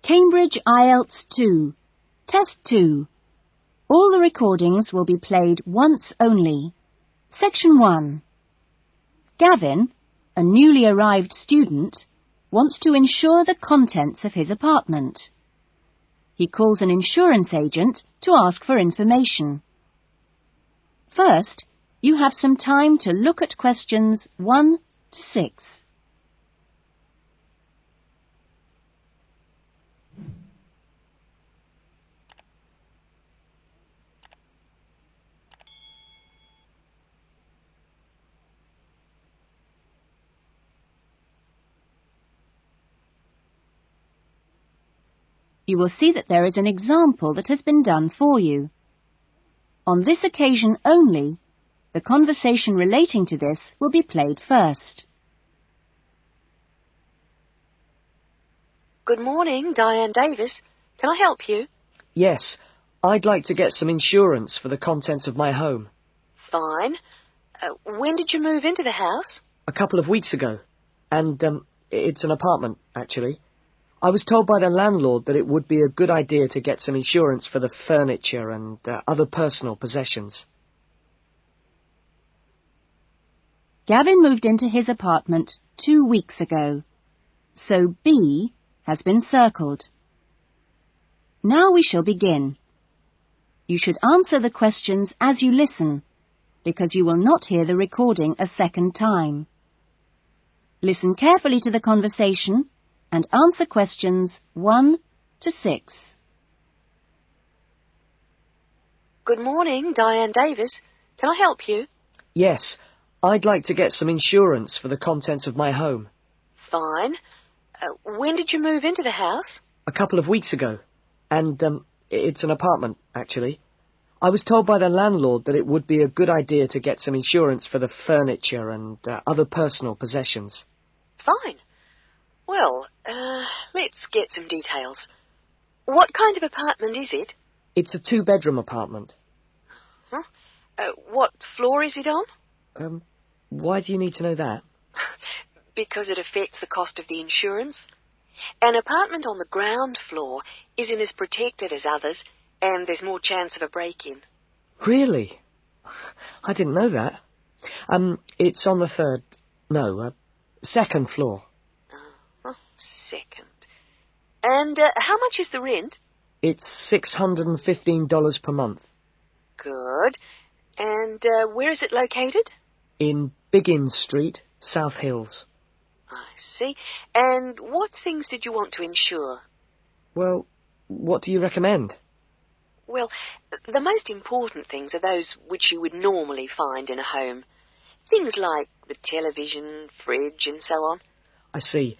Cambridge IELTS 2, Test 2. All the recordings will be played once only. Section 1. Gavin, a newly arrived student, wants to insure the contents of his apartment. He calls an insurance agent to ask for information. First, you have some time to look at questions 1 to 6. You will see that there is an example that has been done for you. On this occasion only, the conversation relating to this will be played first. Good morning, Diane Davis. Can I help you? Yes, I'd like to get some insurance for the contents of my home. Fine. When did you move into the house? A couple of weeks ago. And, it's an apartment, actually. I was told by the landlord that it would be a good idea to get some insurance for the furniture and other personal possessions. Gavin moved into his apartment 2 weeks ago, so B has been circled. Now we shall begin. You should answer the questions as you listen, because you will not hear the recording a second time. Listen carefully to the conversation and answer questions 1 to 6. Good morning, Diane Davis. Can I help you? Yes, I'd like to get some insurance for the contents of my home. Fine. When did you move into the house? A couple of weeks ago. And, it's an apartment, actually. I was told by the landlord that it would be a good idea to get some insurance for the furniture and other personal possessions. Fine. Well, let's get some details. What kind of apartment is it? It's a 2-bedroom apartment. Huh? What floor is it on? Why do you need to know that? Because it affects the cost of the insurance. An apartment on the ground floor isn't as protected as others, and there's more chance of a break-in. Really? I didn't know that. It's on the second floor. Second. And how much is the rent? It's $615 per month. Good. And where is it located? In Biggin Street, South Hills. I see. And what things did you want to insure? Well, what do you recommend? Well, the most important things are those which you would normally find in a home. Things like the television, fridge, and so on. I see.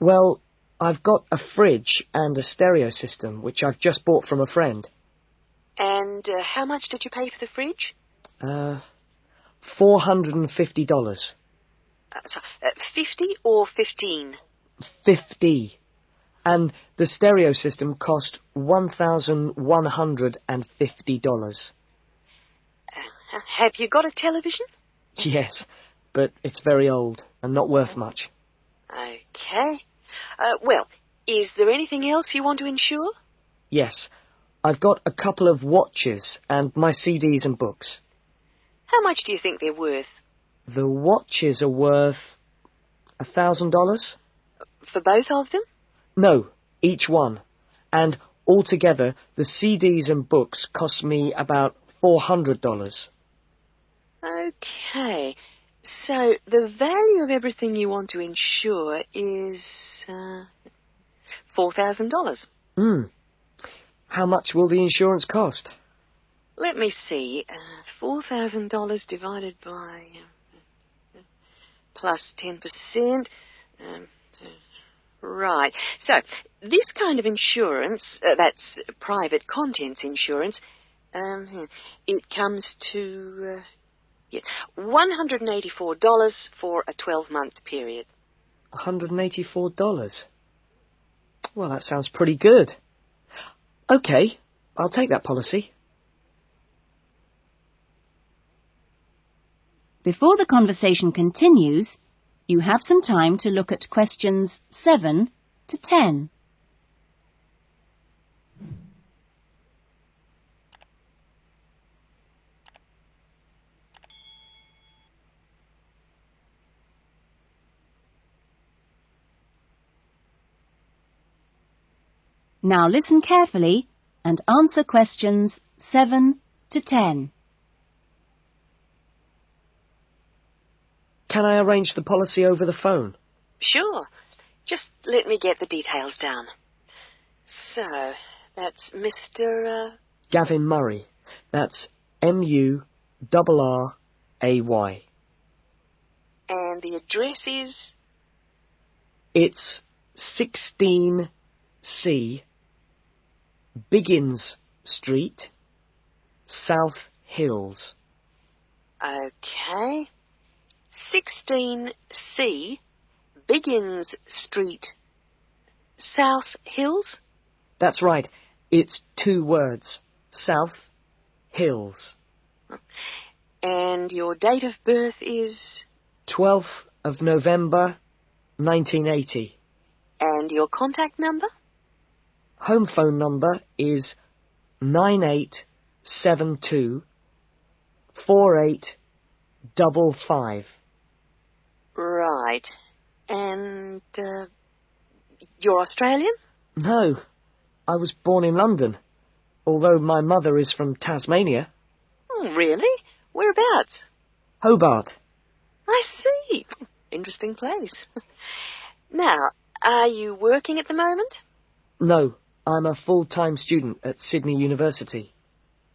Well, I've got a fridge and a stereo system, which I've just bought from a friend. And how much did you pay for the fridge? $450. 50 or 15? 50. And the stereo system cost $1,150. Have you got a television? Yes, but it's very old and not worth much. Okay. Well, is there anything else you want to insure? Yes. I've got a couple of watches and my CDs and books. How much do you think they're worth? The watches are worth $1,000. For both of them? No, each one. And altogether, the CDs and books cost me about $400. Okay. So the value of everything you want to insure is $4,000. How much will the insurance cost? Let me see. $4,000 divided by plus 10%. Right. So this kind of insurance, that's private contents insurance, it comes to $184 for a 12-month period. $184? Well, that sounds pretty good. Okay, I'll take that policy. Before the conversation continues, you have some time to look at questions 7 to 10. Now listen carefully and answer questions 7 to 10. Can I arrange the policy over the phone? Sure. Just let me get the details down. So, that's Mr. Gavin Murray. That's Murray. And the address is? It's 16C, Biggins Street, South Hills. Okay. 16C, Biggins Street, South Hills? That's right. It's 2 words. South Hills. And your date of birth is? 12th of November, 1980. And your contact number? Home phone number is 9872 4855. Right. And, you're Australian? No, I was born in London, although my mother is from Tasmania. Oh, really? Whereabouts? Hobart. I see. Interesting place. Now, are you working at the moment? No, I'm a full-time student at Sydney University.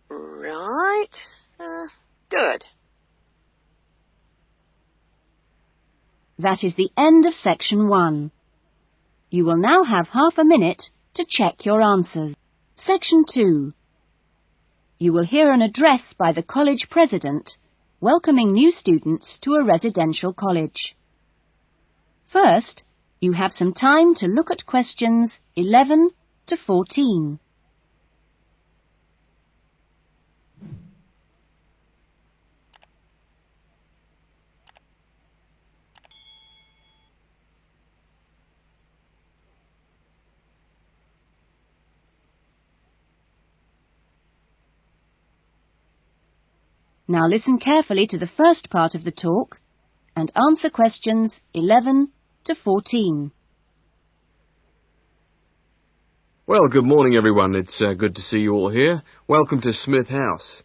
Right. Good. That is the end of section 1. You will now have half a minute to check your answers. Section 2. You will hear an address by the college president welcoming new students to a residential college. First, you have some time to look at questions 11 to 14. Now listen carefully to the first part of the talk and answer questions 11 to 14. Well, good morning, everyone. It's good to see you all here. Welcome to Smith House.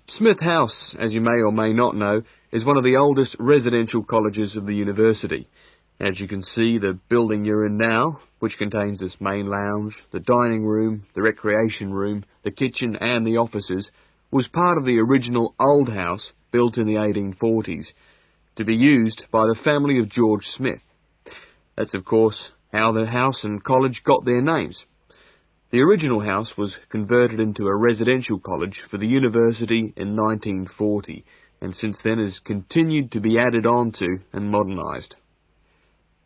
Smith House, as you may or may not know, is one of the oldest residential colleges of the university. As you can see, the building you're in now, which contains this main lounge, the dining room, the recreation room, the kitchen and the offices, was part of the original old house built in the 1840s to be used by the family of George Smith. That's, of course, how the house and college got their names. The original house was converted into a residential college for the university in 1940 and since then has continued to be added on to and modernised.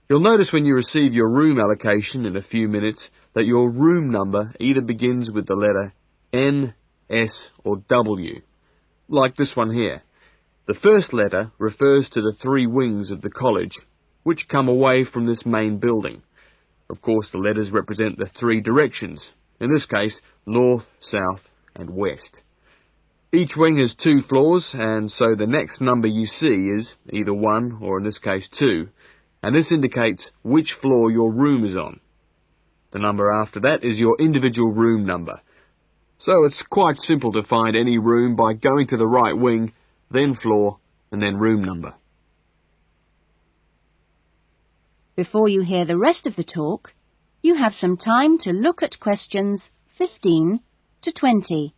You'll notice when you receive your room allocation in a few minutes that your room number either begins with the letter N, S or W, like this one here. The first letter refers to the 3 wings of the college, which come away from this main building. Of course, the letters represent the 3 directions, in this case, north, south and west. Each wing has 2 floors, and so the next number you see is either 1 or in this case 2, and this indicates which floor your room is on. The number after that is your individual room number. So it's quite simple to find any room by going to the right wing, then floor, and then room number. Before you hear the rest of the talk, you have some time to look at questions 15 to 20.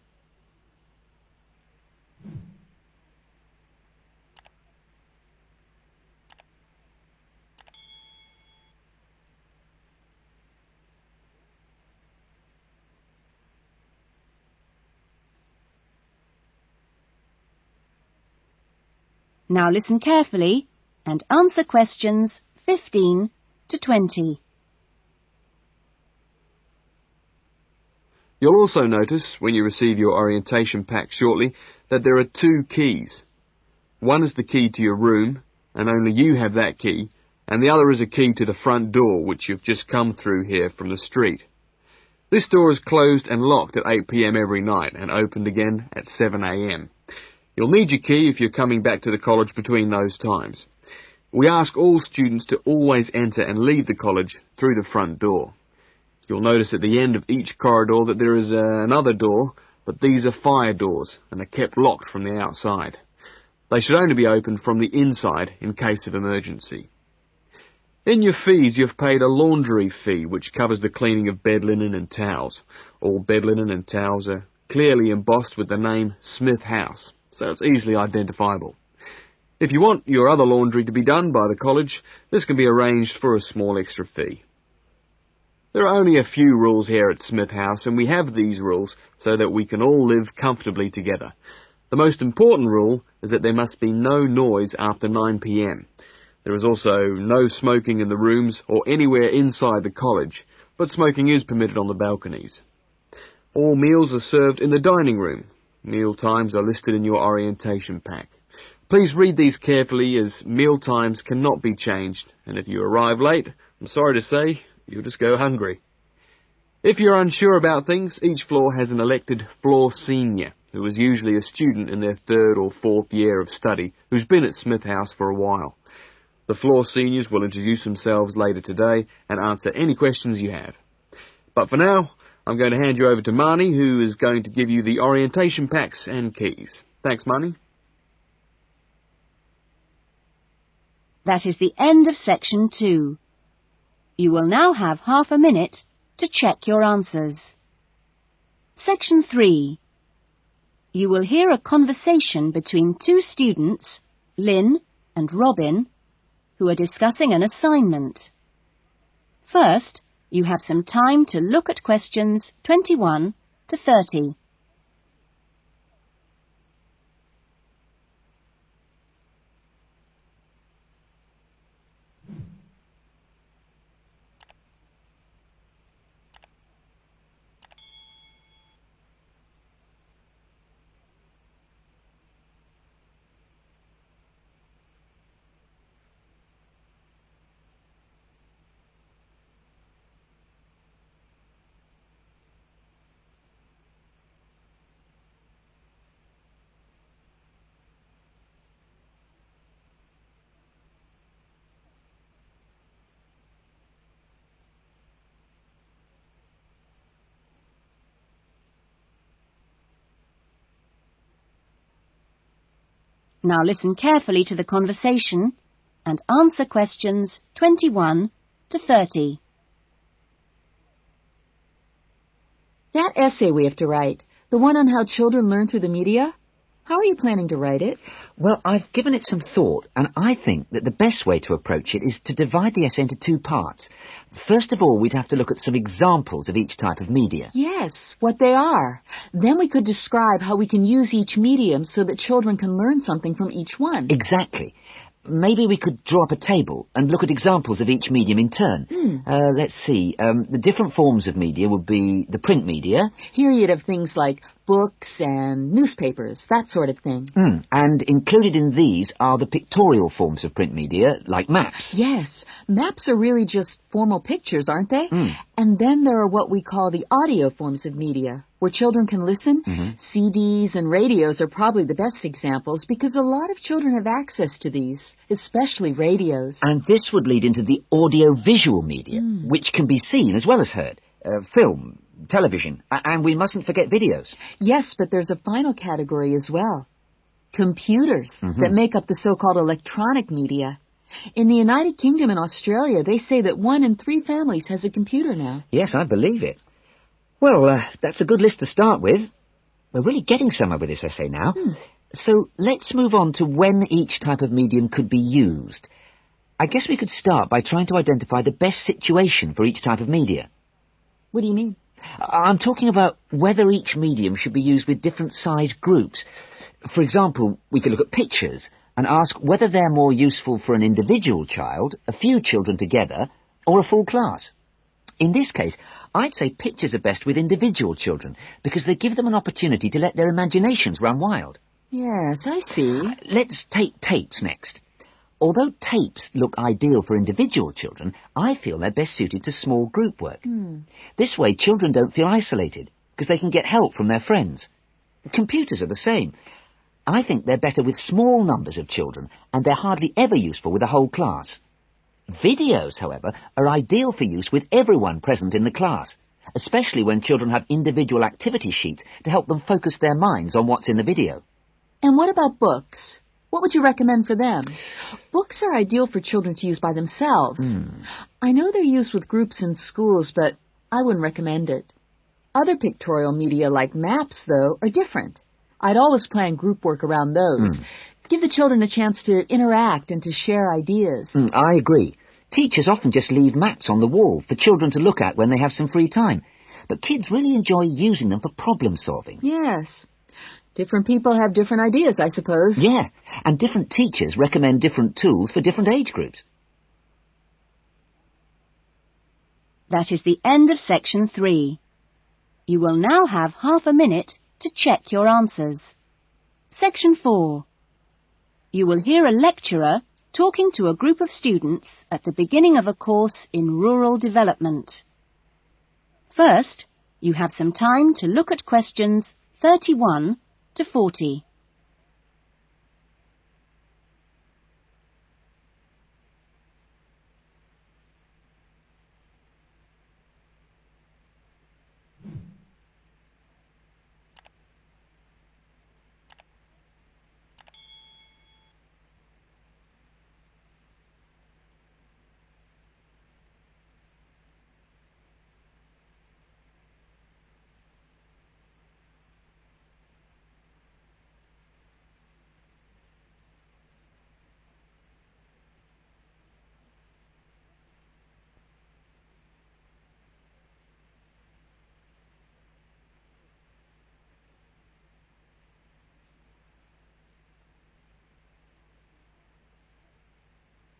Now listen carefully and answer questions 15 to 20. You'll also notice, when you receive your orientation pack shortly, that there are 2 keys. One is the key to your room, and only you have that key, and the other is a key to the front door, which you've just come through here from the street. This door is closed and locked at 8 p.m. every night, and opened again at 7 a.m. You'll need your key if you're coming back to the college between those times. We ask all students to always enter and leave the college through the front door. You'll notice at the end of each corridor that there is another door, but these are fire doors and are kept locked from the outside. They should only be opened from the inside in case of emergency. In your fees, you've paid a laundry fee, which covers the cleaning of bed linen and towels. All bed linen and towels are clearly embossed with the name Smith House, so it's easily identifiable. If you want your other laundry to be done by the college, this can be arranged for a small extra fee. There are only a few rules here at Smith House, and we have these rules so that we can all live comfortably together. The most important rule is that there must be no noise after 9 p.m. There is also no smoking in the rooms or anywhere inside the college, but smoking is permitted on the balconies. All meals are served in the dining room. Meal times are listed in your orientation pack. Please read these carefully, as meal times cannot be changed, and if you arrive late, I'm sorry to say, you'll just go hungry. If you're unsure about things, each floor has an elected floor senior, who is usually a student in their 3rd or 4th year of study, who's been at Smith House for a while. The floor seniors will introduce themselves later today and answer any questions you have. But for now, I'm going to hand you over to Marnie, who is going to give you the orientation packs and keys. Thanks, Marnie. That is the end of section 2. You will now have half a minute to check your answers. Section 3. You will hear a conversation between 2 students, Lynn and Robin, who are discussing an assignment. First, you have some time to look at questions 21 to 30. Now listen carefully to the conversation and answer questions 21 to 30. That essay we have to write, the one on how children learn through the media, how are you planning to write it? Well, I've given it some thought, and I think that the best way to approach it is to divide the essay into 2 parts. First of all, we'd have to look at some examples of each type of media. Yes, what they are. Then we could describe how we can use each medium so that children can learn something from each one. Exactly. Maybe we could draw up a table and look at examples of each medium in turn. Let's see. The different forms of media would be the print media. Here you'd have things like books and newspapers, that sort of thing. And included in these are the pictorial forms of print media, like maps. Yes, maps are really just formal pictures, aren't they? And then there are what we call the audio forms of media, where children can listen. CDs and radios are probably the best examples because a lot of children have access to these, especially radios. And this would lead into the audio-visual media, which can be seen as well as heard. Film, television, and we mustn't forget videos. Yes, but there's a final category as well. Computers that make up the so-called electronic media. In the United Kingdom and Australia, they say that 1 in 3 families has a computer now. Yes, I believe it. Well, that's a good list to start with. We're really getting somewhere with this essay now. So let's move on to when each type of medium could be used. I guess we could start by trying to identify the best situation for each type of media. What do you mean? I'm talking about whether each medium should be used with different size groups. For example, we could look at pictures and ask whether they're more useful for an individual child, a few children together, or a full class. In this case, I'd say pictures are best with individual children because they give them an opportunity to let their imaginations run wild. Yes, I see. Let's take tapes next. Although tapes look ideal for individual children, I feel they're best suited to small group work. This way, children don't feel isolated because they can get help from their friends. Computers are the same. I think they're better with small numbers of children, and they're hardly ever useful with a whole class. Videos, however, are ideal for use with everyone present in the class, especially when children have individual activity sheets to help them focus their minds on what's in the video. And what about books? What would you recommend for them? Books are ideal for children to use by themselves. I know they're used with groups in schools, but I wouldn't recommend it. Other pictorial media like maps, though, are different. I'd always plan group work around those. Give the children a chance to interact and to share ideas. I agree. Teachers often just leave maps on the wall for children to look at when they have some free time. But kids really enjoy using them for problem solving. Yes. Different people have different ideas, I suppose. Yeah, and different teachers recommend different tools for different age groups. That is the end of section 3. You will now have half a minute to check your answers. Section 4. You will hear a lecturer talking to a group of students at the beginning of a course in rural development. First, you have some time to look at questions 31 to 40.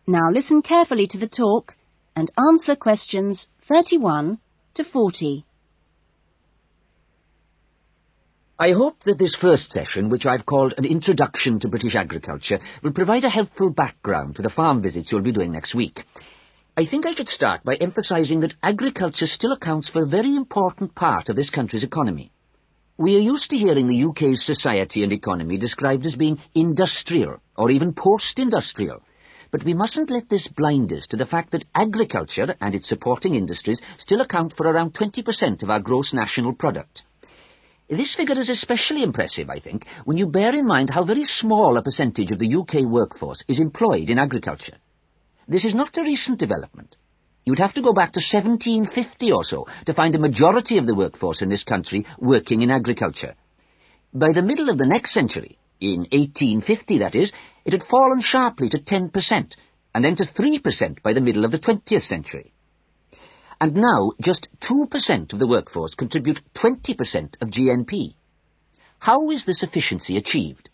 Now listen carefully to the talk and answer questions 31 to 40. I hope that this first session, which I've called an Introduction to British Agriculture, will provide a helpful background to the farm visits you'll be doing next week. I think I should start by emphasising that agriculture still accounts for a very important part of this country's economy. We are used to hearing the UK's society and economy described as being industrial or even post-industrial. But we mustn't let this blind us to the fact that agriculture and its supporting industries still account for around 20% of our gross national product. This figure is especially impressive, I think, when you bear in mind how very small a percentage of the UK workforce is employed in agriculture. This is not a recent development. You'd have to go back to 1750 or so to find a majority of the workforce in this country working in agriculture. By the middle of the next century, in 1850 that is, it had fallen sharply to 10%, and then to 3% by the middle of the 20th century. And now, just 2% of the workforce contribute 20% of GNP. How is this efficiency achieved?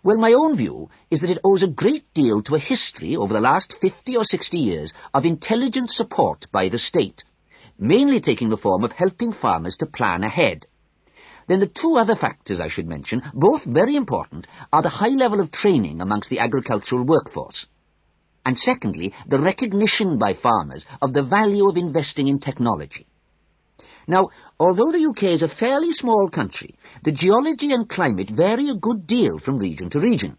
Well, my own view is that it owes a great deal to a history over the last 50 or 60 years of intelligent support by the state, mainly taking the form of helping farmers to plan ahead. Then the two other factors I should mention, both very important, are the high level of training amongst the agricultural workforce. And secondly, the recognition by farmers of the value of investing in technology. Now, although the UK is a fairly small country, the geology and climate vary a good deal from region to region.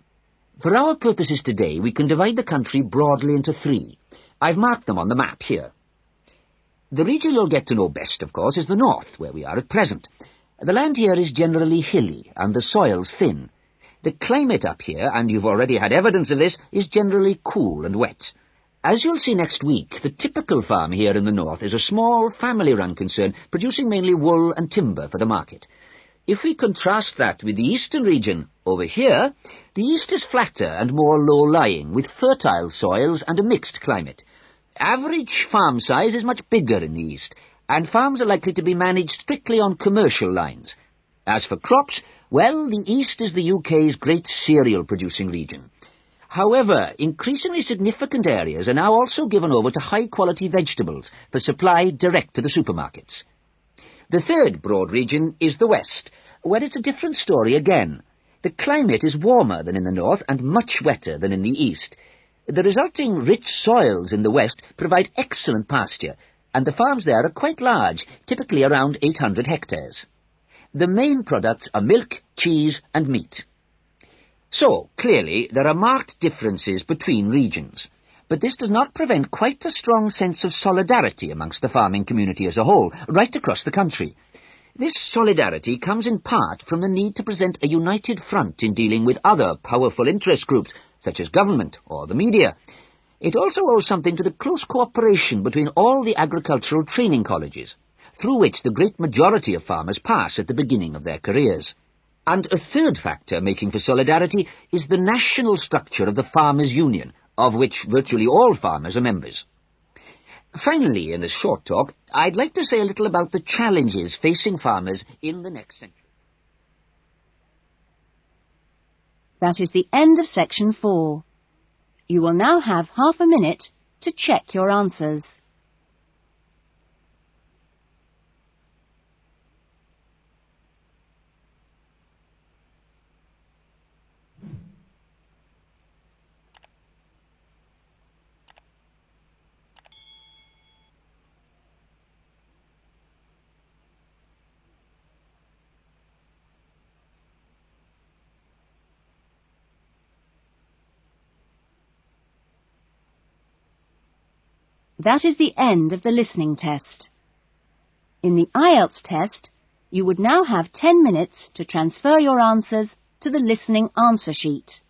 For our purposes today, we can divide the country broadly into 3. I've marked them on the map here. The region you'll get to know best, of course, is the north, where we are at present. The land here is generally hilly, and the soil's thin. The climate up here, and you've already had evidence of this, is generally cool and wet. As you'll see next week, the typical farm here in the north is a small, family-run concern, producing mainly wool and timber for the market. If we contrast that with the eastern region, over here, the east is flatter and more low-lying, with fertile soils and a mixed climate. Average farm size is much bigger in the east, and farms are likely to be managed strictly on commercial lines. As for crops, well, the east is the UK's great cereal-producing region. However, increasingly significant areas are now also given over to high-quality vegetables for supply direct to the supermarkets. The third broad region is the west, where it's a different story again. The climate is warmer than in the north and much wetter than in the east. The resulting rich soils in the west provide excellent pasture, and the farms there are quite large, typically around 800 hectares. The main products are milk, cheese and meat. So, clearly, there are marked differences between regions. but this does not prevent quite a strong sense of solidarity amongst the farming community as a whole, right across the country. This solidarity comes in part from the need to present a united front in dealing with other powerful interest groups, such as government or the media. It also owes something to the close cooperation between all the agricultural training colleges, through which the great majority of farmers pass at the beginning of their careers. And a third factor making for solidarity is the national structure of the Farmers' Union, of which virtually all farmers are members. Finally, in this short talk, I'd like to say a little about the challenges facing farmers in the next century. That is the end of section 4. You will now have half a minute to check your answers. That is the end of the listening test. In the IELTS test, you would now have 10 minutes to transfer your answers to the listening answer sheet.